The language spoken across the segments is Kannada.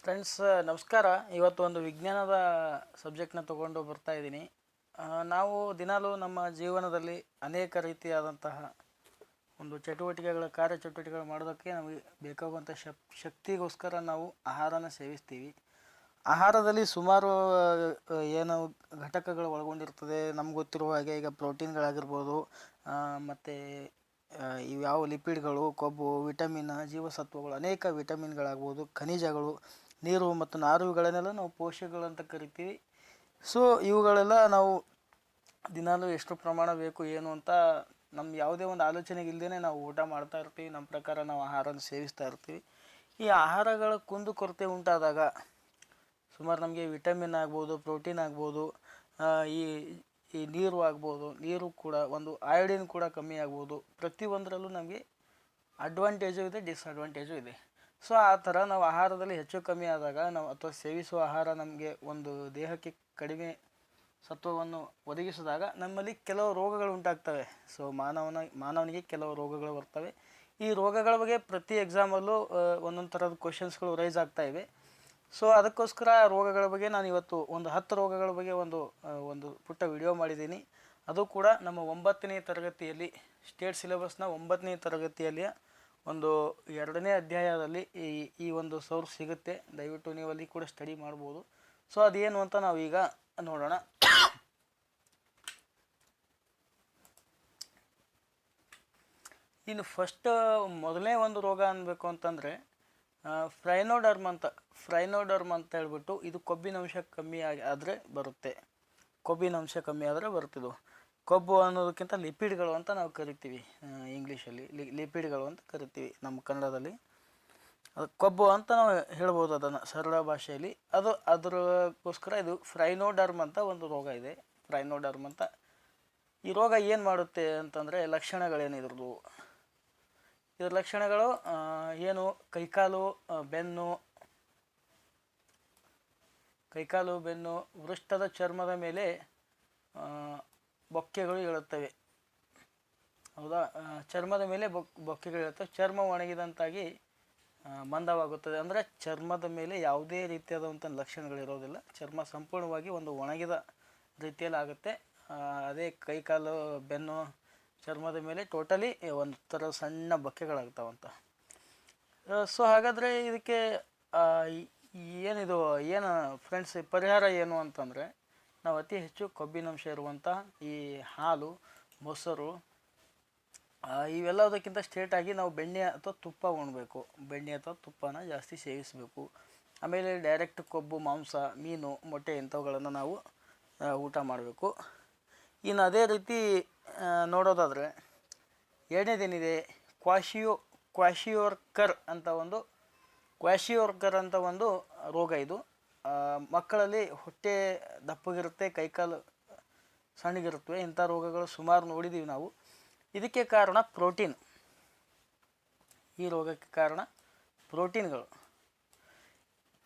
ಫ್ರೆಂಡ್ಸ್ ನಮಸ್ಕಾರ. ಇವತ್ತು ಒಂದು ವಿಜ್ಞಾನದ ಸಬ್ಜೆಕ್ಟ್ನ ತೊಗೊಂಡು ಬರ್ತಾ ಇದ್ದೀನಿ. ನಾವು ದಿನಾಲೂ ನಮ್ಮ ಜೀವನದಲ್ಲಿ ಅನೇಕ ರೀತಿಯಾದಂತಹ ಒಂದು ಕಾರ್ಯಚಟುವಟಿಕೆಗಳು ಮಾಡೋದಕ್ಕೆ ನಮಗೆ ಬೇಕಾಗುವಂಥ ಶಕ್ತಿಗೋಸ್ಕರ ನಾವು ಆಹಾರನ ಸೇವಿಸ್ತೀವಿ. ಆಹಾರದಲ್ಲಿ ಸುಮಾರು ಏನು ಘಟಕಗಳು ಒಳಗೊಂಡಿರ್ತದೆ. ನಮ್ಗೆ ಗೊತ್ತಿರುವ ಹಾಗೆ ಈಗ ಪ್ರೋಟೀನ್ಗಳಾಗಿರ್ಬೋದು, ಮತ್ತು ಇವ್ಯಾವ ಲಿಪಿಡ್ಗಳು, ಕೊಬ್ಬು, ವಿಟಮಿನ್, ಜೀವಸತ್ವಗಳು, ಅನೇಕ ವಿಟಮಿನ್ಗಳಾಗ್ಬೋದು, ಖನಿಜಗಳು, ನೀರು ಮತ್ತು ನಾರುಗಳನ್ನೆಲ್ಲ ನಾವು ಪೋಷಕಗಳು ಅಂತ ಕರಿತೀವಿ. ಸೊ ಇವುಗಳೆಲ್ಲ ನಾವು ದಿನಾಲೂ ಎಷ್ಟು ಪ್ರಮಾಣ ಬೇಕು ಏನು ಅಂತ ನಮ್ಮ ಯಾವುದೇ ಒಂದು ಆಲೋಚನೆಗೆ ಇಲ್ಲದೇ ನಾವು ಊಟ ಮಾಡ್ತಾ ಇರ್ತೀವಿ. ನಮ್ಮ ಪ್ರಕಾರ ನಾವು ಆಹಾರನ ಸೇವಿಸ್ತಾ ಇರ್ತೀವಿ. ಈ ಆಹಾರಗಳ ಕುಂದುಕೊರತೆ ಉಂಟಾದಾಗ ಸುಮಾರು ನಮಗೆ ವಿಟಮಿನ್ ಆಗ್ಬೋದು, ಪ್ರೋಟೀನ್ ಆಗ್ಬೋದು, ಈ ಈ ನೀರು ಆಗ್ಬೋದು, ನೀರು ಕೂಡ ಒಂದು ಅಯೋಡಿನ್ ಕೂಡ ಕಮ್ಮಿ ಆಗ್ಬೋದು. ಪ್ರತಿಯೊಂದರಲ್ಲೂ ನಮಗೆ ಅಡ್ವಾಂಟೇಜು ಇದೆ, ಡಿಸ್ಅಡ್ವಾಂಟೇಜು ಇದೆ. ಸೊ ಆ ಥರ ನಾವು ಆಹಾರದಲ್ಲಿ ಹೆಚ್ಚು ಕಮ್ಮಿ ಆದಾಗ ನಾವು ಅಥವಾ ಸೇವಿಸುವ ಆಹಾರ ನಮಗೆ ಒಂದು ದೇಹಕ್ಕೆ ಕಡಿಮೆ ಸತ್ವವನ್ನು ಒದಗಿಸಿದಾಗ ನಮ್ಮಲ್ಲಿ ಕೆಲವು ರೋಗಗಳು ಉಂಟಾಗ್ತವೆ. ಸೊ ಮಾನವನಿಗೆ ಕೆಲವು ರೋಗಗಳು ಬರ್ತವೆ. ಈ ರೋಗಗಳ ಬಗ್ಗೆ ಪ್ರತಿ ಎಕ್ಸಾಮಲ್ಲೂ ಒಂದೊಂದು ಥರದ ಕ್ವಶನ್ಸ್ಗಳು ರೈಸ್ ಆಗ್ತಾಯಿವೆ. ಸೊ ಅದಕ್ಕೋಸ್ಕರ ರೋಗಗಳ ಬಗ್ಗೆ ನಾನು ಇವತ್ತು ಒಂದು 10 ರೋಗಗಳ ಬಗ್ಗೆ ಒಂದು ಪುಟ್ಟ ವಿಡಿಯೋ ಮಾಡಿದ್ದೀನಿ. ಅದು ಕೂಡ ನಮ್ಮ 9ನೇ ತರಗತಿಯಲ್ಲಿ ಸ್ಟೇಟ್ ಸಿಲೆಬಸ್ನ 9ನೇ ತರಗತಿಯಲ್ಲಿಯ ಒಂದು 2ನೇ ಅಧ್ಯಾಯದಲ್ಲಿ ಈ ಒಂದು ಸೋರ್ಸ್ ಸಿಗುತ್ತೆ. ದಯವಿಟ್ಟು ನೀವು ಅಲ್ಲಿ ಕೂಡ ಸ್ಟಡಿ ಮಾಡ್ಬೋದು. ಸೊ ಅದೇನು ಅಂತ ನಾವು ಈಗ ನೋಡೋಣ. ಇನ್ನು ಮೊದಲನೇ ಒಂದು ರೋಗ ಅನ್ಬೇಕು ಅಂತಂದರೆ ಫ್ರೈನೋಡರ್ಮ್ ಅಂತ ಹೇಳ್ಬಿಟ್ಟು, ಇದು ಕೊಬ್ಬಿನಂಶ ಕಮ್ಮಿ ಆದರೆ ಬರುತ್ತೆ. ಬರುತ್ತಿದ್ದು ಕೊಬ್ಬು ಅನ್ನೋದಕ್ಕಿಂತ ಲಿಪಿಡ್ಗಳು ಅಂತ ನಾವು ಕರಿತೀವಿ. ಇಂಗ್ಲೀಷಲ್ಲಿ ಲಿಪಿಡ್ಗಳು ಅಂತ ಕರಿತೀವಿ, ನಮ್ಮ ಕನ್ನಡದಲ್ಲಿ ಅದು ಕೊಬ್ಬು ಅಂತ ನಾವು ಹೇಳ್ಬೋದು ಅದನ್ನು ಸರಳ ಭಾಷೆಯಲ್ಲಿ. ಅದಕ್ಕೋಸ್ಕರ ಇದು ಫ್ರೈನೋಡರ್ಮ್ ಅಂತ ಒಂದು ರೋಗ ಇದೆ. ಫ್ರೈನೋಡರ್ಮ್ ಅಂತ ಈ ರೋಗ ಏನು ಮಾಡುತ್ತೆ ಅಂತಂದರೆ, ಲಕ್ಷಣಗಳೇನಿದ್ರದ್ದು ಇದರ ಲಕ್ಷಣಗಳು ಏನು, ಕೈಕಾಲು ಬೆನ್ನು, ವೃಷ್ಠದ ಚರ್ಮದ ಮೇಲೆ ಬೊಕ್ಕೆಗಳು ಏಳುತ್ತವೆ. ಹೌದಾ, ಚರ್ಮದ ಮೇಲೆ ಬೊಕ್ಕೆಗಳು ಏಳುತ್ತವೆ. ಚರ್ಮ ಒಣಗಿದಂತಾಗಿ ಮಂದವಾಗುತ್ತದೆ. ಅಂದರೆ ಚರ್ಮದ ಮೇಲೆ ಯಾವುದೇ ರೀತಿಯಾದಂಥ ಲಕ್ಷಣಗಳಿರೋದಿಲ್ಲ. ಚರ್ಮ ಸಂಪೂರ್ಣವಾಗಿ ಒಂದು ಒಣಗಿದ ರೀತಿಯಲ್ಲಿ ಆಗುತ್ತೆ. ಅದೇ ಕೈಕಾಲು ಬೆನ್ನು ಚರ್ಮದ ಮೇಲೆ ಟೋಟಲಿ ಒಂದು ಥರ ಸಣ್ಣ ಬೊಕ್ಕೆಗಳಾಗ್ತಾವಂತ. ಸೊ ಹಾಗಾದರೆ ಇದಕ್ಕೆ ಏನು ಫ್ರೆಂಡ್ಸ್ ಪರಿಹಾರ ಏನು ಅಂತಂದರೆ, ನಾವು ಅತಿ ಹೆಚ್ಚು ಕೊಬ್ಬಿನಂಶ ಇರುವಂಥ ಈ ಹಾಲು, ಮೊಸರು ಇವೆಲ್ಲದಕ್ಕಿಂತ ಸ್ಟ್ರೇಟಾಗಿ ನಾವು ಬೆಣ್ಣೆ ಅಥವಾ ತುಪ್ಪ ಉಣ್ಣಬೇಕು. ಬೆಣ್ಣೆ ಅಥವಾ ತುಪ್ಪನ ಜಾಸ್ತಿ ಸೇವಿಸಬೇಕು. ಆಮೇಲೆ ಡೈರೆಕ್ಟ್ ಕೊಬ್ಬು, ಮಾಂಸ, ಮೀನು, ಮೊಟ್ಟೆ ಇಂಥವುಗಳನ್ನು ನಾವು ಊಟ ಮಾಡಬೇಕು. ಇನ್ನು ಅದೇ ರೀತಿ ನೋಡೋದಾದರೆ ಎರಡನೇದೇನಿದೆ, ಕ್ವಾಶಿಯೋರ್ಕರ್ ಅಂತ ಒಂದು ರೋಗ. ಇದು ಮಕ್ಕಳಲ್ಲಿ ಹೊಟ್ಟೆ ದಪ್ಪಗಿರುತ್ತೆ, ಕೈಕಾಲು ಸಣ್ಣಗಿರುತ್ತವೆ. ಇಂಥ ರೋಗಗಳು ಸುಮಾರು ನೋಡಿದ್ದೀವಿ ನಾವು. ಇದಕ್ಕೆ ಕಾರಣ ಪ್ರೋಟೀನ್. ಈ ರೋಗಕ್ಕೆ ಕಾರಣ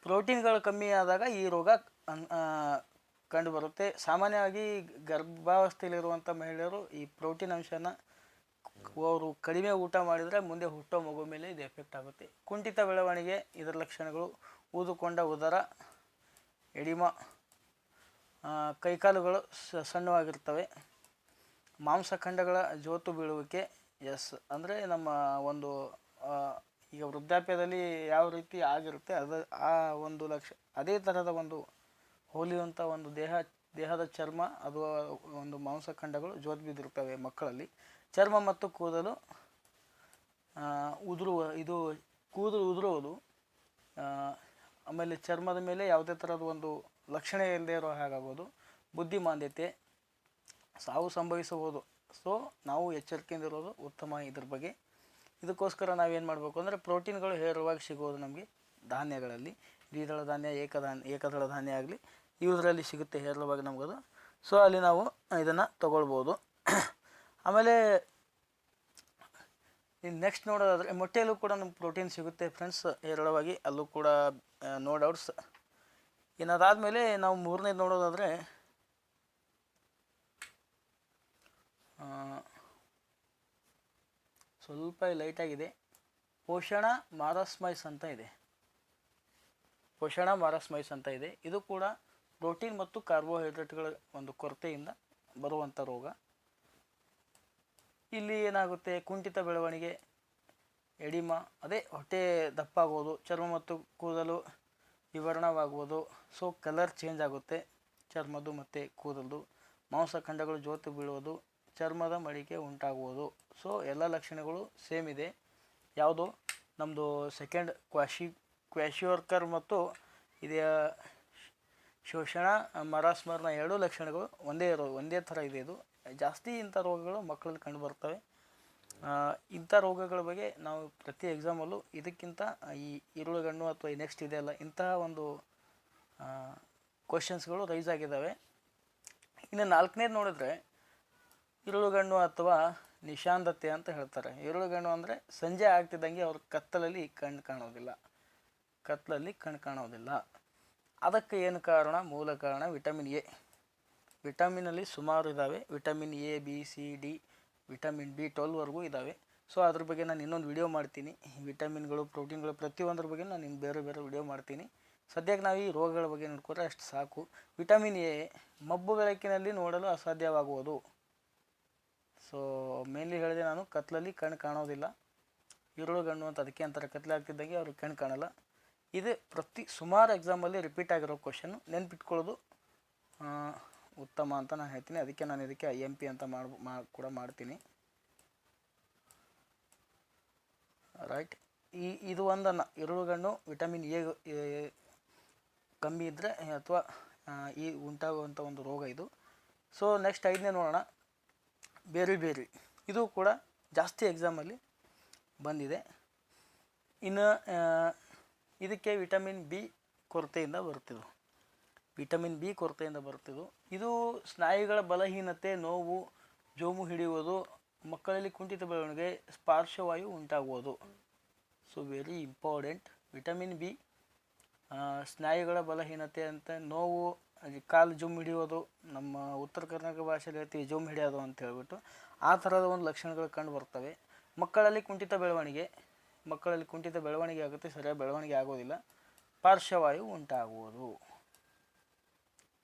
ಪ್ರೋಟೀನ್ಗಳು ಕಮ್ಮಿ ಆದಾಗ ಈ ರೋಗ ಕಂಡುಬರುತ್ತೆ. ಸಾಮಾನ್ಯವಾಗಿ ಗರ್ಭಾವಸ್ಥೆಯಲ್ಲಿರುವಂಥ ಮಹಿಳೆಯರು ಈ ಪ್ರೋಟೀನ್ ಅಂಶನ ಅವರು ಕಡಿಮೆ ಊಟ ಮಾಡಿದರೆ ಮುಂದೆ ಹುಟ್ಟೋ ಮಗು ಮೇಲೆ ಇದು ಎಫೆಕ್ಟ್ ಆಗುತ್ತೆ. ಕುಂಠಿತ ಬೆಳವಣಿಗೆ, ಇದರ ಲಕ್ಷಣಗಳು ಊದುಕೊಂಡ ಉದರ, ಎಡಿಮ, ಕೈಕಾಲುಗಳು ಸಣ್ಣವಾಗಿರ್ತವೆ, ಮಾಂಸಖಂಡಗಳ ಜೋತು ಬೀಳುವಿಕೆ. ಅಂದರೆ ನಮ್ಮ ಒಂದು ಈಗ ವೃದ್ಧಾಪ್ಯದಲ್ಲಿ ಯಾವ ರೀತಿ ಆಗಿರುತ್ತೆ ಆ ಒಂದು ಅದೇ ಥರದ ಒಂದು ಹೋಲಿಯುವಂಥ ಒಂದು ದೇಹದ ಚರ್ಮ ಅದು ಒಂದು ಮಾಂಸಖಂಡಗಳು ಜೋತು ಬಿದ್ದಿರ್ತವೆ ಮಕ್ಕಳಲ್ಲಿ. ಚರ್ಮ ಮತ್ತು ಕೂದಲು ಉದುರುವುದು, ಆಮೇಲೆ ಚರ್ಮದ ಮೇಲೆ ಯಾವುದೇ ಥರದ ಒಂದು ಲಕ್ಷಣ ಇಲ್ಲದೆ ಇರೋ ಹಾಗಾಗೋದು, ಬುದ್ಧಿಮಾಂದ್ಯತೆ, ಸಾವು ಸಂಭವಿಸಬಹುದು. ಸೊ ನಾವು ಎಚ್ಚರಿಕೆಯಿಂದಿರೋದು ಉತ್ತಮ ಇದ್ರ ಬಗ್ಗೆ. ಇದಕ್ಕೋಸ್ಕರ ನಾವೇನು ಮಾಡಬೇಕು ಅಂದರೆ, ಪ್ರೋಟೀನ್ಗಳು ಹೇರಳವಾಗಿ ಸಿಗೋದು ನಮಗೆ ಧಾನ್ಯಗಳಲ್ಲಿ, ದ್ವಿದಳ ಧಾನ್ಯ, ಏಕದಳ ಧಾನ್ಯ ಆಗಲಿ ಇವುದರಲ್ಲಿ ಸಿಗುತ್ತೆ ಹೇರಳವಾಗಿ ನಮಗದು. ಸೊ ಅಲ್ಲಿ ನಾವು ಇದನ್ನು ತಗೊಳ್ಬೋದು. ಆಮೇಲೆ ನೆಕ್ಸ್ಟ್ ನೋಡೋದಾದರೆ ಮೊಟ್ಟೆಯಲ್ಲೂ ಕೂಡ ನಮ್ಗೆ ಪ್ರೋಟೀನ್ ಸಿಗುತ್ತೆ ಫ್ರೆಂಡ್ಸ್ ಹೇರಳವಾಗಿ, ಅಲ್ಲೂ ಕೂಡ ನೋ ಡೌಟ್ಸ್. ಇನ್ನು ಅದಾದಮೇಲೆ ನಾವು ಮೂರನೇದು ನೋಡೋದಾದರೆ ಸ್ವಲ್ಪ ಲೈಟಾಗಿದೆ, ಪೋಷಣ ಮಾರಸ್ಮೈಸ್ ಅಂತ ಇದೆ. ಪೋಷಣ ಮಾರಸ್ಮೈಸ್ ಅಂತ ಇದೆ. ಇದು ಕೂಡ ಪ್ರೋಟೀನ್ ಮತ್ತು ಕಾರ್ಬೋಹೈಡ್ರೇಟ್ಗಳ ಒಂದು ಕೊರತೆಯಿಂದ ಬರುವಂಥ ರೋಗ. ಇಲ್ಲಿ ಏನಾಗುತ್ತೆ, ಕುಂಠಿತ ಬೆಳವಣಿಗೆ, ಎಡಿಮಾ, ಅದೇ ಹೊಟ್ಟೆ ದಪ್ಪಾಗೋದು, ಚರ್ಮ ಮತ್ತು ಕೂದಲು ವಿವರಣವಾಗುವುದು. ಸೊ ಕಲರ್ ಚೇಂಜ್ ಆಗುತ್ತೆ ಚರ್ಮದ್ದು ಮತ್ತು ಕೂದಲದು. ಮಾಂಸಖಂಡಗಳು ಜೋತು ಬೀಳುವುದು, ಚರ್ಮದ ಮಡಿಕೆ ಉಂಟಾಗುವುದು. ಸೊ ಎಲ್ಲ ಲಕ್ಷಣಗಳು ಸೇಮ್ ಇದೆ. ಯಾವುದು ನಮ್ಮದು ಸೆಕೆಂಡ್ ಕ್ವಾಶಿಯೋರ್ಕರ್ ಮತ್ತು ಇದೆಯ ಶೋಷಣ ಮರಾಸ್ಮರ್ನ ಎರಡೂ ಲಕ್ಷಣಗಳು ಒಂದೇ ಥರ ಇದೆ. ಇದು ಜಾಸ್ತಿ ಇಂಥ ರೋಗಗಳು ಮಕ್ಕಳಲ್ಲಿ ಕಂಡು ಬರ್ತವೆ. ಇಂಥ ರೋಗಗಳ ಬಗ್ಗೆ ನಾವು ಪ್ರತಿ ಎಕ್ಸಾಮಲ್ಲೂ ಇದಕ್ಕಿಂತ ಈ ಇರುಳುಗಣ್ಣು ಅಥವಾ ಈ ನೆಕ್ಸ್ಟ್ ಇದೆಯಲ್ಲ, ಇಂತಹ ಒಂದು ಕ್ವಶನ್ಸ್ಗಳು ರೈಸ್ ಆಗಿದ್ದಾವೆ. ಇನ್ನು ನಾಲ್ಕನೇದು ನೋಡಿದ್ರೆ ಇರುಳುಗಣ್ಣು ಅಥವಾ ನಿಶಾಂದತೆ ಅಂತ ಹೇಳ್ತಾರೆ. ಇರುಳುಗಣ್ಣು ಅಂದರೆ ಸಂಜೆ ಆಗ್ತಿದ್ದಂಗೆ ಅವ್ರ ಕತ್ತಲಲ್ಲಿ ಕಣ್ಣು ಕಾಣೋದಿಲ್ಲ. ಅದಕ್ಕೆ ಏನು ಕಾರಣ? ಮೂಲ ಕಾರಣ ವಿಟಮಿನ್ ಎ. ವಿಟಮಿನಲ್ಲಿ ಸುಮಾರು ಇದ್ದಾವೆ. Vitamin A, B, C, D, vitamin B12ವರೆಗೂ ಇದ್ದಾವೆ. ಸೊ ಅದ್ರ ಬಗ್ಗೆ ನಾನು ಇನ್ನೊಂದು ವಿಡಿಯೋ ಮಾಡ್ತೀನಿ. ವಿಟಮಿನ್ಗಳು, ಪ್ರೋಟೀನ್ಗಳು ಪ್ರತಿಯೊಂದ್ರ ಬಗ್ಗೆ ನಾನು ಇನ್ನು ಬೇರೆ ವಿಡಿಯೋ ಮಾಡ್ತೀನಿ. ಸದ್ಯಕ್ಕೆ ನಾವು ಈ ರೋಗಗಳ ಬಗ್ಗೆ ನೋಡ್ಕೊಂಡ್ರೆ ಅಷ್ಟು ಸಾಕು. ವಿಟಮಿನ್ ಎ ಮಬ್ಬು ಬೆಳಕಿನಲ್ಲಿ ನೋಡಲು ಅಸಾಧ್ಯವಾಗುವುದು. ಸೊ ಮೇನ್ಲಿ ಹೇಳಿದೆ ನಾನು, ಕತ್ಲಲ್ಲಿ ಕಣ್ಣು ಕಾಣೋದಿಲ್ಲ. ಇರುಳುಗಣ್ಣು ಅಂತ ಅದಕ್ಕೆ ಅಂತಾರೆ. ಕತ್ಲೆ ಆಗ್ತಿದ್ದಂಗೆ ಅವ್ರಿಗೆ ಕಣ್ಣು ಕಾಣಲ್ಲ. ಇದು ಸುಮಾರು ಎಕ್ಸಾಮಲ್ಲಿ ರಿಪೀಟ್ ಆಗಿರೋ ಕ್ವಶನ್ನು. ನೆನ್ಪಿಟ್ಕೊಳ್ಳೋದು ಉತ್ತಮ ಅಂತ ನಾನು ಹೇಳ್ತೀನಿ. ಅದಕ್ಕೆ ನಾನು ಇದಕ್ಕೆ IMP ಅಂತ ಕೂಡ ಮಾಡ್ತೀನಿ. ರೈಟ್. ಇದು ಒಂದನ್ನು ಇರುಳುಗಣ್ಣು ವಿಟಮಿನ್ ಎ ಕಮ್ಮಿ ಇದ್ದರೆ ಅಥವಾ ಈ ಉಂಟಾಗುವಂಥ ಒಂದು ರೋಗ ಇದು. ಸೊ ನೆಕ್ಸ್ಟ್ 5ನೇ ನೋಡೋಣ, ಬೇರಿ. ಇದು ಕೂಡ ಜಾಸ್ತಿ ಎಕ್ಸಾಮಲ್ಲಿ ಬಂದಿದೆ. ಇನ್ನು ಇದಕ್ಕೆ ವಿಟಮಿನ್ B ಕೊರತೆಯಿಂದ ಬರುತ್ತಿದ್ದು. ಇದು ಸ್ನಾಯುಗಳ ಬಲಹೀನತೆ, ನೋವು, ಜೋಮು ಹಿಡಿಯುವುದು, ಮಕ್ಕಳಲ್ಲಿ ಕುಂಠಿತ ಬೆಳವಣಿಗೆ, ಪಾರ್ಶ್ವವಾಯು ಉಂಟಾಗುವುದು. So very important. Vitamin B ಸ್ನಾಯುಗಳ ಬಲಹೀನತೆ ಅಂತ, ನೋವು, ಕಾಲು ಜುಮ್ ಹಿಡಿಯೋದು, ನಮ್ಮ ಉತ್ತರ ಕರ್ನಾಟಕ ಭಾಷೆಯಲ್ಲಿ ಹೇಳ್ತೀವಿ ಜುಮ್ ಹಿಡಿಯೋದು ಅಂತ ಹೇಳ್ಬಿಟ್ಟು, ಆ ಥರದ ಒಂದು ಲಕ್ಷಣಗಳು ಕಂಡು ಬರ್ತವೆ. ಮಕ್ಕಳಲ್ಲಿ ಕುಂಠಿತ ಬೆಳವಣಿಗೆ ಆಗುತ್ತೆ, ಸರಿಯಾಗಿ ಬೆಳವಣಿಗೆ ಆಗೋದಿಲ್ಲ. ಪಾರ್ಶ್ವವಾಯು ಉಂಟಾಗುವುದು.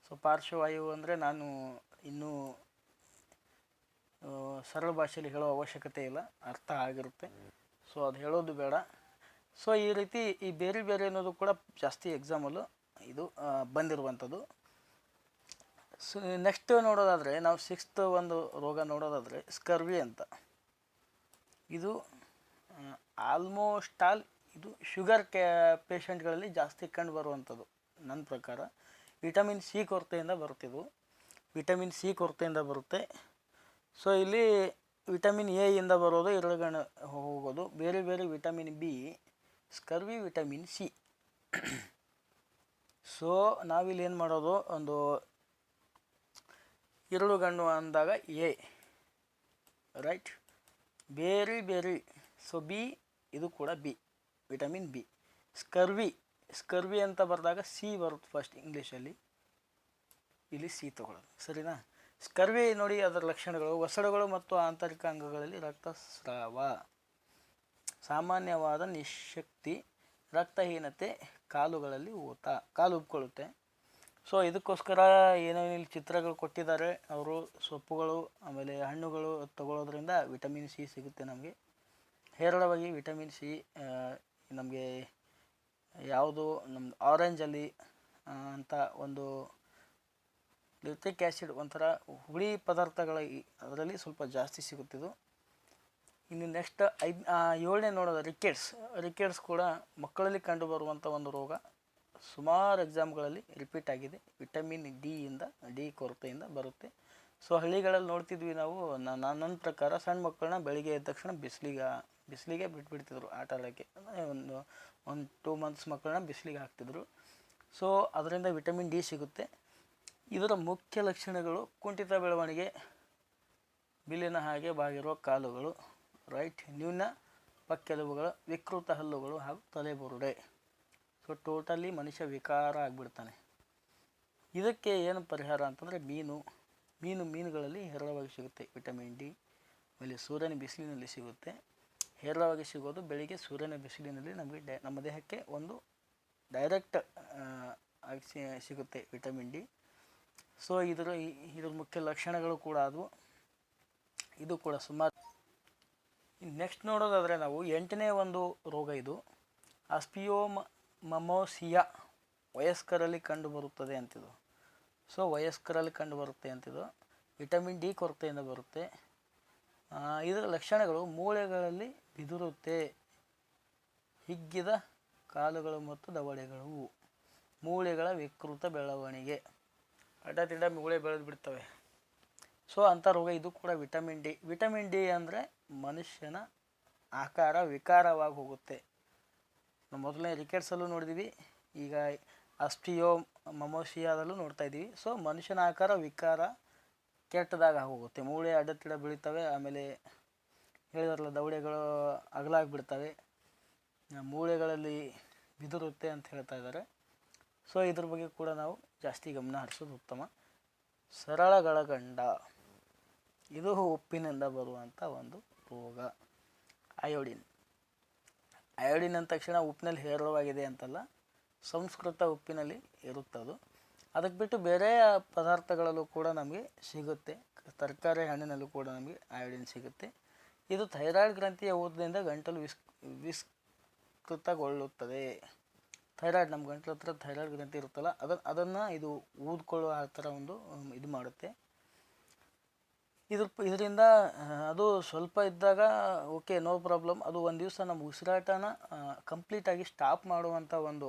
ಸೊ ಪಾರ್ಶ್ವವಾಯು ಅಂದರೆ ನಾನು ಇನ್ನೂ ಸರಳ ಭಾಷೆಯಲ್ಲಿ ಹೇಳೋ ಅವಶ್ಯಕತೆ ಇಲ್ಲ, ಅರ್ಥ ಆಗಿರುತ್ತೆ. ಸೊ ಅದು ಹೇಳೋದು ಬೇಡ. ಸೊ ಈ ರೀತಿ ಈ ಬೇರೆ ಅನ್ನೋದು ಕೂಡ ಜಾಸ್ತಿ ಎಕ್ಸಾಮಲ್ಲೂ ಇದು ಬಂದಿರುವಂಥದ್ದು. ಸೊ ನೆಕ್ಸ್ಟ್ ನೋಡೋದಾದರೆ ನಾವು 6th ಒಂದು ರೋಗ ನೋಡೋದಾದರೆ ಸ್ಕರ್ವಿ ಅಂತ. ಇದು ಆಲ್ಮೋಸ್ಟ್ ಆಲ್ ಇದು ಶುಗರ್ ಪೇಷಂಟ್ಗಳಲ್ಲಿ ಜಾಸ್ತಿ ಕಂಡು ಬರುವಂಥದ್ದು ನನ್ನ ಪ್ರಕಾರ. ವಿಟಮಿನ್ ಸಿ ಕೊರತೆಯಿಂದ ಬರುತ್ತೆ. ಸೊ ಇಲ್ಲಿ ವಿಟಮಿನ್ ಎ ಇಂದ ಬರೋದು, ಇರುಳುಗಣ್ಣು ಹೋಗೋದು. ಬೇರೆ vitamin B, scurvy, vitamin C. So ನಾವಿಲ್ಲಿ ಏನು ಮಾಡೋದು, ಒಂದು ಇರುಳುಗಣ್ಣು ಅಂದಾಗ ಎ, ರೈಟ್. ಬೇರೆ ಸೊ ಬಿ, ಇದು ಕೂಡ ಬಿ, ವಿಟಮಿನ್ B. ಸ್ಕರ್ವಿ ಅಂತ ಬರೆದಾಗ ಸಿ ಬರುತ್ತೆ ಫಸ್ಟ್ ಇಂಗ್ಲೀಷಲ್ಲಿ, ಇಲ್ಲಿ ಸಿ ತಗೊಳ್ಳೋದು, ಸರಿನಾ. ಸ್ಕರ್ವಿ ನೋಡಿ, ಅದರ ಲಕ್ಷಣಗಳು: ಒಸಡುಗಳು ಮತ್ತು ಆಂತರಿಕ ಅಂಗಗಳಲ್ಲಿ ರಕ್ತಸ್ರಾವ, ಸಾಮಾನ್ಯವಾದ ನಿಶಕ್ತಿ, ರಕ್ತಹೀನತೆ, ಕಾಲುಗಳಲ್ಲಿ ಊತ, ಕಾಲು ಉಬ್ಕೊಳ್ಳುತ್ತೆ. ಸೊ ಇದಕ್ಕೋಸ್ಕರ ಏನೇನು ಚಿತ್ರಗಳು ಕೊಟ್ಟಿದ್ದಾರೆ ಅವರು, ಸೊಪ್ಪುಗಳು ಆಮೇಲೆ ಹಣ್ಣುಗಳು ತಗೊಳ್ಳೋದ್ರಿಂದ ವಿಟಮಿನ್ ಸಿ ಸಿಗುತ್ತೆ ನಮಗೆ. ಹೇರಳವಾಗಿ ವಿಟಮಿನ್ ಸಿ ನಮಗೆ ಯಾವುದು, ನಮ್ಮ ಆರೆಂಜಲ್ಲಿ ಅಂತ ಒಂದು ಲಿಟ್ರಿಕ್ ಆ್ಯಸಿಡ್, ಒಂಥರ ಹುಳಿ ಪದಾರ್ಥಗಳ ಅದರಲ್ಲಿ ಸ್ವಲ್ಪ ಜಾಸ್ತಿ ಸಿಗುತ್ತಿದ್ದು. ಇನ್ನು ನೆಕ್ಸ್ಟ್ 7ನೇ ನೋಡೋದು ರಿಕೆಟ್ಸ್ ಕೂಡ ಮಕ್ಕಳಲ್ಲಿ ಕಂಡುಬರುವಂಥ ಒಂದು ರೋಗ. ಸುಮಾರು ಎಕ್ಸಾಮ್ಗಳಲ್ಲಿ ರಿಪೀಟ್ ಆಗಿದೆ. ವಿಟಮಿನ್ ಡಿ ಕೊರತೆಯಿಂದ ಬರುತ್ತೆ. ಸೊ ಹಳ್ಳಿಗಳಲ್ಲಿ ನೋಡ್ತಿದ್ವಿ ನಾವು. ನನ್ನ ಪ್ರಕಾರ ಸಣ್ಣ ಮಕ್ಕಳನ್ನ ಬೆಳಿಗ್ಗೆ ಎದ್ದ ತಕ್ಷಣ ಬಿಸಿಲಿಗೆ ಬಿಟ್ಬಿಡ್ತಿದ್ರು ಆಟ ಆಡೋಕ್ಕೆ. ಒಂದು 2 months ಮಕ್ಕಳನ್ನ ಬಿಸಿಲಿಗೆ ಹಾಕ್ತಿದ್ರು. ಸೊ ಅದರಿಂದ ವಿಟಮಿನ್ ಡಿ ಸಿಗುತ್ತೆ. ಇದರ ಮುಖ್ಯ ಲಕ್ಷಣಗಳು: ಕುಂಠಿತ ಬೆಳವಣಿಗೆ, ಬಿಲ್ಲಿನ ಹಾಗೆ ಬಾಗಿರುವ ಕಾಲುಗಳು, ರೈಟ್, ನ್ಯೂನ ಪಕ್ಕೆಲುಬುಗಳು, ವಿಕೃತ ಹಲ್ಲುಗಳು ಹಾಗೂ ತಲೆಬುರುಡೆ. ಸೊ ಟೋಟಲಿ ಮನುಷ್ಯ ವಿಕಾರ ಆಗಿಬಿಡ್ತಾನೆ. ಇದಕ್ಕೆ ಏನು ಪರಿಹಾರ ಅಂತಂದರೆ ಮೀನುಗಳಲ್ಲಿ ಹೇರಳವಾಗಿ ಸಿಗುತ್ತೆ ವಿಟಮಿನ್ ಡಿ. ಆಮೇಲೆ ಸೂರ್ಯನ ಬಿಸಿಲಿನಲ್ಲಿ ಸಿಗುತ್ತೆ. ಹೇರಳವಾಗಿ ಸಿಗೋದು ಬೆಳಿಗ್ಗೆ ಸೂರ್ಯನ ಬಿಸಿಲಿನಲ್ಲಿ ನಮಗೆ ನಮ್ಮ ದೇಹಕ್ಕೆ ಒಂದು ಡೈರೆಕ್ಟ್ ಆಗಿ ಸಿಗುತ್ತೆ ವಿಟಮಿನ್ ಡಿ. ಸೊ ಇದ್ರ ಮುಖ್ಯ ಲಕ್ಷಣಗಳು ಕೂಡ ಅದು ಇದು ಕೂಡ ಸುಮಾರು. ನೆಕ್ಸ್ಟ್ ನೋಡೋದಾದರೆ ನಾವು 8ನೇ ಒಂದು ರೋಗ, ಇದು ಆಸ್ಪಿಯೋಮಮೋಸಿಯಾ, ವಯಸ್ಕರಲ್ಲಿ ಕಂಡುಬರುತ್ತದೆ ಅಂತಿದ್ದು. ಸೊ ವಯಸ್ಕರಲ್ಲಿ ಕಂಡುಬರುತ್ತೆ ಅಂತಿದ್ದು, ವಿಟಮಿನ್ ಡಿ ಕೊರತೆಯಿಂದ ಬರುತ್ತೆ. ಇದರ ಲಕ್ಷಣಗಳು ಮೂಳೆಗಳಲ್ಲಿ ಬಿದುರುತ್ತೆ, ಹಿಗ್ಗಿದ ಕಾಲುಗಳು ಮತ್ತು ದವಡೆಗಳು, ಮೂಳೆಗಳ ವಿಕೃತ ಬೆಳವಣಿಗೆ, ಅಡ್ಡದಿಡ್ಡ ಮೂಳೆ ಬೆಳೆದು ಬಿಡ್ತವೆ. ಸೊ ಅಂಥ ರೋಗ ಇದು ಕೂಡ ವಿಟಮಿನ್ ಡಿ. ವಿಟಮಿನ್ ಡಿ ಅಂದರೆ ಮನುಷ್ಯನ ಆಕಾರ ವಿಕಾರವಾಗಿ ಹೋಗುತ್ತೆ. ನಾವು ಮೊದಲನೇ ರಿಕೆಟ್ಸಲ್ಲೂ ನೋಡಿದ್ದೀವಿ, ಈಗ ಆಸ್ಟಿಯೋಮಮೋಸಿಯಾದಲ್ಲೂ ನೋಡ್ತಾ ಇದ್ದೀವಿ. ಸೊ ಮನುಷ್ಯನ ಆಕಾರ ವಿಕಾರ ಕೆಟ್ಟದಾಗ ಹೋಗುತ್ತೆ, ಮೂಳೆ ಅಡ್ಡದಿಡ್ಡ ಬೆಳೀತವೆ, ಆಮೇಲೆ ಹೇಳಿದಾರಲ್ಲ ದವಡೆಗಳು ಅಗಲಾಗಿಬಿಡ್ತವೆ, ಮೂಳೆಗಳಲ್ಲಿ ಬಿದುರುತ್ತೆ ಅಂತ ಹೇಳ್ತಾ ಇದ್ದಾರೆ. ಸೊ ಇದ್ರ ಬಗ್ಗೆ ಕೂಡ ನಾವು ಜಾಸ್ತಿ ಗಮನ ಹರಿಸೋದು ಉತ್ತಮ. ಸರಳಗಳಗಂಡ, ಇದು ಉಪ್ಪಿನಿಂದ ಬರುವಂಥ ಒಂದು ರೋಗ. ಅಯೋಡಿನ್ ಅಂದ ತಕ್ಷಣ ಉಪ್ಪಿನಲ್ಲಿ ಹೇರಳವಾಗಿದೆ ಅಂತಲ್ಲ, ಸಂಸ್ಕೃತ ಉಪ್ಪಿನಲ್ಲಿ ಇರುತ್ತದು. ಅದಕ್ಕೆ ಬಿಟ್ಟು ಬೇರೆ ಪದಾರ್ಥಗಳಲ್ಲೂ ಕೂಡ ನಮಗೆ ಸಿಗುತ್ತೆ, ತರಕಾರಿ ಹಣ್ಣಿನಲ್ಲೂ ಕೂಡ ನಮಗೆ ಅಯೋಡಿನ್ ಸಿಗುತ್ತೆ. ಇದು ಥೈರಾಯ್ಡ್ ಗ್ರಂಥಿಯ ಊತದಿಂದ ಗಂಟಲು ವಿಸ್ತೃತಗೊಳ್ಳುತ್ತದೆ. ಥೈರಾಯ್ಡ್, ನಮ್ಮ ಗಂಟಲ ಹತ್ರ ಥೈರಾಯ್ಡ್ ಗ್ರಂಥಿ ಇರುತ್ತಲ್ಲ, ಅದನ್ನು ಇದು ಊದ್ಕೊಳ್ಳೋ ಆ ಥರ ಒಂದು ಇದು ಮಾಡುತ್ತೆ. ಇದರಿಂದ ಅದು ಸ್ವಲ್ಪ ಇದ್ದಾಗ ಓಕೆ, ನೋ ಪ್ರಾಬ್ಲಮ್. ಅದು ಒಂದು ದಿವಸ ನಮ್ಮ ಉಸಿರಾಟನ ಕಂಪ್ಲೀಟಾಗಿ ಸ್ಟಾಪ್ ಮಾಡುವಂಥ ಒಂದು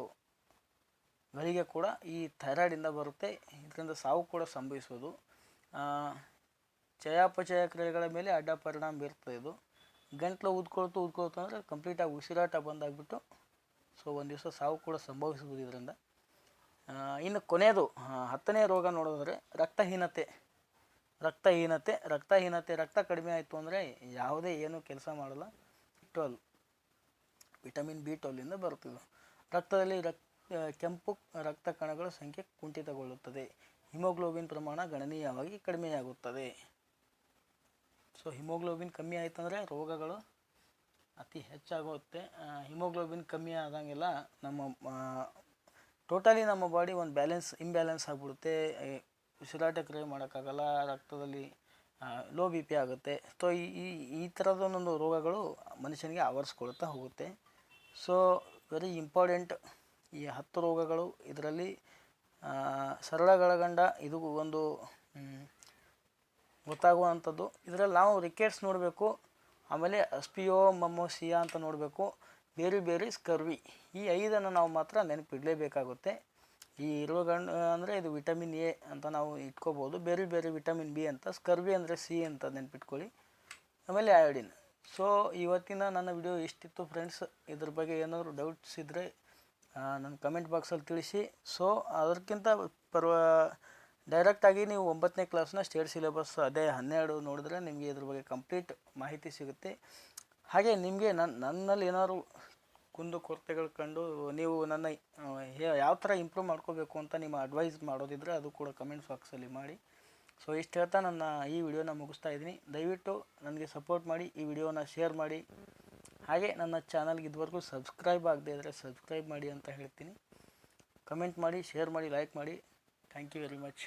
ಗಳಿಗೆ ಕೂಡ ಈ ಥೈರಾಯ್ಡಿಂದ ಬರುತ್ತೆ. ಇದರಿಂದ ಸಾವು ಕೂಡ ಸಂಭವಿಸ್ಬೋದು. ಚಯಾಪಚಯ ಕ್ರಿಯೆಗಳ ಮೇಲೆ ಅಡ್ಡ ಪರಿಣಾಮ ಬೀರ್ತದೆ. ಇದು ಗಂಟ್ಲು ಊದ್ಕೊಳ್ತು ಅಂದರೆ ಕಂಪ್ಲೀಟಾಗಿ ಉಸಿರಾಟ ಬಂದಾಗ್ಬಿಟ್ಟು ಸೊ ಒಂದು ದಿವಸ ಸಾವು ಕೂಡ ಸಂಭವಿಸ್ಬೋದು ಇದರಿಂದ. ಇನ್ನು ಕೊನೆಯದು 10ನೇ ರೋಗ ನೋಡೋದ್ರೆ ರಕ್ತಹೀನತೆ. ರಕ್ತ ಕಡಿಮೆ ಆಯಿತು ಅಂದರೆ ಯಾವುದೇ ಏನು ಕೆಲಸ ಮಾಡಲ್ಲ. B12, ವಿಟಮಿನ್ B12ಇಂದ ಬರುತ್ತದೆ. ರಕ್ತದಲ್ಲಿ ಕೆಂಪು ರಕ್ತ ಕಣಗಳ ಸಂಖ್ಯೆ ಕುಂಠಿತಗೊಳ್ಳುತ್ತದೆ, ಹಿಮೋಗ್ಲೋಬಿನ್ ಪ್ರಮಾಣ ಗಣನೀಯವಾಗಿ ಕಡಿಮೆಯಾಗುತ್ತದೆ. ಸೊ ಹಿಮೋಗ್ಲೋಬಿನ್ ಕಮ್ಮಿ ಆಯ್ತಂದರೆ ರೋಗಗಳು ಅತಿ ಹೆಚ್ಚಾಗುತ್ತೆ. ಹಿಮೋಗ್ಲೋಬಿನ್ ಕಮ್ಮಿ ಆದಂಗೆಲ್ಲ ಟೋಟಲಿ ನಮ್ಮ ಬಾಡಿ ಒಂದು ಇಂಬ್ಯಾಲೆನ್ಸ್ ಆಗಿಬಿಡುತ್ತೆ. ಉಸಿರಾಟ ಕ್ರಿಯೆ ಮಾಡೋಕ್ಕಾಗಲ್ಲ, ರಕ್ತದಲ್ಲಿ ಲೋ ಬಿ ಪಿ ಆಗುತ್ತೆ. ಸೊ ಈ ಥರದೊಂದೊಂದು ರೋಗಗಳು ಮನುಷ್ಯನಿಗೆ ಆವರಿಸ್ಕೊಳ್ತಾ ಹೋಗುತ್ತೆ. ಸೊ ವೆರಿ ಇಂಪಾರ್ಟೆಂಟ್ ಈ 10 ರೋಗಗಳು. ಇದರಲ್ಲಿ ಸರಳಗಳಗಂಡ ಇದು ಒಂದು ಗೊತ್ತಾಗುವಂಥದ್ದು. ಇದರಲ್ಲಿ ನಾವು ರಿಕೆಟ್ಸ್ ನೋಡಬೇಕು, ಆಮೇಲೆ ಆಸ್ಪಿಯೋಮಮೋಸಿಯಾ ಅಂತ ನೋಡಬೇಕು, ಬೇರೆ ಸ್ಕರ್ವಿ, ಈ 5 ನಾವು ಮಾತ್ರ ನೆನಪಿಡಲೇಬೇಕಾಗುತ್ತೆ. ಈ ರೋಗ ಅಂದರೆ ಇದು ವಿಟಮಿನ್ ಎ ಅಂತ ನಾವು ಇಟ್ಕೋಬೋದು, ಬೇರೆ ವಿಟಮಿನ್ ಬಿ ಅಂತ, ಸ್ಕರ್ವಿ ಅಂದರೆ ಸಿ ಅಂತ ನೆನಪಿಟ್ಕೊಳ್ಳಿ, ಆಮೇಲೆ ಅಯೋಡಿನ್. ಸೊ ಇವತ್ತಿನ ನನ್ನ ವಿಡಿಯೋ ಇಷ್ಟಿತ್ತು ಫ್ರೆಂಡ್ಸ್. ಇದ್ರ ಬಗ್ಗೆ ಏನಾದರೂ ಡೌಟ್ಸ್ ಇದ್ದರೆ ನನ್ನ ಕಮೆಂಟ್ ಬಾಕ್ಸಲ್ಲಿ ತಿಳಿಸಿ. ಸೊ ಅದಕ್ಕಿಂತ ಡೈರೆಕ್ಟಾಗಿ ನೀವು 9ನೇ ಕ್ಲಾಸ್ನ ಸ್ಟೇಟ್ ಸಿಲೆಬಸ್ ಅದೇ 12 ನೋಡಿದ್ರೆ ನಿಮಗೆ ಇದ್ರ ಬಗ್ಗೆ ಕಂಪ್ಲೀಟ್ ಮಾಹಿತಿ ಸಿಗುತ್ತೆ. ಹಾಗೆ ನಿಮಗೆ ನನ್ನಲ್ಲಿ ಏನಾದ್ರು ಕುಂದುಕೊರತೆಗಳು ಕಂಡು ನೀವು ನನ್ನ ಯಾವ ಥರ ಇಂಪ್ರೂವ್ ಮಾಡ್ಕೋಬೇಕು ಅಂತ ನಿಮ್ಮ ಅಡ್ವೈಸ್ ಮಾಡೋದಿದ್ರೆ ಅದು ಕೂಡ ಕಮೆಂಟ್ ಬಾಕ್ಸಲ್ಲಿ ಮಾಡಿ. ಸೊ ಇಷ್ಟು ಹೇಳ್ತಾ ನನ್ನ ಈ ವಿಡಿಯೋನ ಮುಗಿಸ್ತಾ ಇದ್ದೀನಿ. ದಯವಿಟ್ಟು ನನಗೆ ಸಪೋರ್ಟ್ ಮಾಡಿ, ಈ ವಿಡಿಯೋನ ಶೇರ್ ಮಾಡಿ, ಹಾಗೆ ನನ್ನ ಚಾನಲ್ಗೆ ಇದುವರೆಗೂ ಸಬ್ಸ್ಕ್ರೈಬ್ ಆಗದೇ ಇದ್ದರೆ ಸಬ್ಸ್ಕ್ರೈಬ್ ಮಾಡಿ ಅಂತ ಹೇಳ್ತೀನಿ. ಕಮೆಂಟ್ ಮಾಡಿ, ಶೇರ್ ಮಾಡಿ, ಲೈಕ್ ಮಾಡಿ. Thank you very much.